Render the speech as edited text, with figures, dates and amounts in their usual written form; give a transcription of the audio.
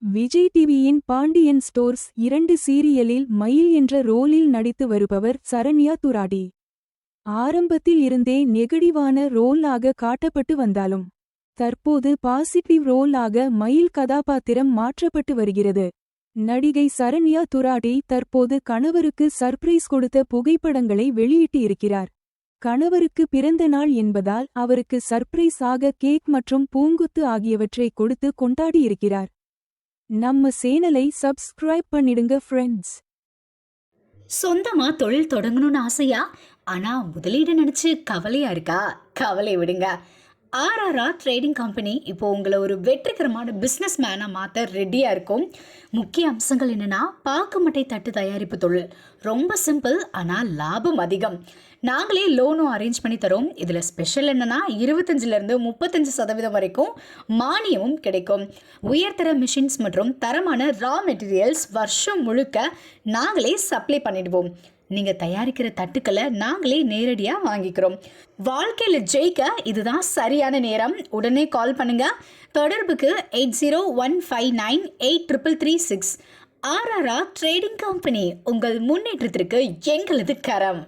விஜய் டிவியின் பாண்டியன் ஸ்டோர்ஸ் 2 சீரியலில் மயில் என்ற ரோலில் நடித்து வருபவர் சரண்யா துராடி. ஆரம்பத்தில் இருந்தே நெகடிவான ரோல் ஆக காட்டப்பட்டு வந்தாலும் தற்போது பாசிட்டிவ் ரோல் ஆக மயில் கதாபாத்திரம் மாற்றப்பட்டு வருகிறது. நடிகை சரண்யா துராடி தற்போது கணவருக்கு சர்ப்ரைஸ் கொடுத்த புகைப்படங்களை வெளியிட்டு இருக்கிறார். கணவருக்கு பிறந்த நாள் என்பதால் அவருக்கு சர்ப்ரைஸ் ஆக கேக் மற்றும் பூங்குத்து ஆகியவற்றை கொடுத்து கொண்டாடியிருக்கிறார். நம்ம சேனலை சப்ஸ்கிரைப் பண்ணிடுங்க ஃப்ரெண்ட்ஸ். சொந்தமா தொழில் தொடங்கணும்னு ஆசையா? ஆனா முதலீடு நினைச்சு கவலையா இருக்கா? கவலை விடுங்க. ஆர்ஆர்ஆர் ட்ரேடிங் கம்பெனி இப்போ உங்களை ஒரு வெற்றிகரமான பிஸ்னஸ் மேனாக மாற்ற ரெடியாக இருக்கும். முக்கிய அம்சங்கள் என்னென்னா, பாக்கு மட்டை தட்டு தயாரிப்பு தொழில் ரொம்ப சிம்பிள், ஆனால் லாபம் அதிகம். நாங்களே லோனும் அரேஞ்ச் பண்ணி தரோம். இதில் ஸ்பெஷல் என்னென்னா 25% 35% வரைக்கும் மானியமும் கிடைக்கும். உயர்தர மிஷின்ஸ் மற்றும் தரமான ரா மெட்டீரியல்ஸ் வருஷம் முழுக்க நாங்களே சப்ளை பண்ணிடுவோம். நீங்கள் தயாரிக்கிற தட்டுக்களை நாங்களே நேரடியாக வாங்கிக்கிறோம். வாழ்க்கையில் ஜெயிக்க இதுதான் சரியான நேரம். உடனே கால் பண்ணுங்க. தொடர்புக்கு 8015983336. ஆர்ஆர்ஆர் ட்ரேடிங் கம்பெனி, உங்கள் முன்னேற்றத்திற்கு எங்களது கரம்.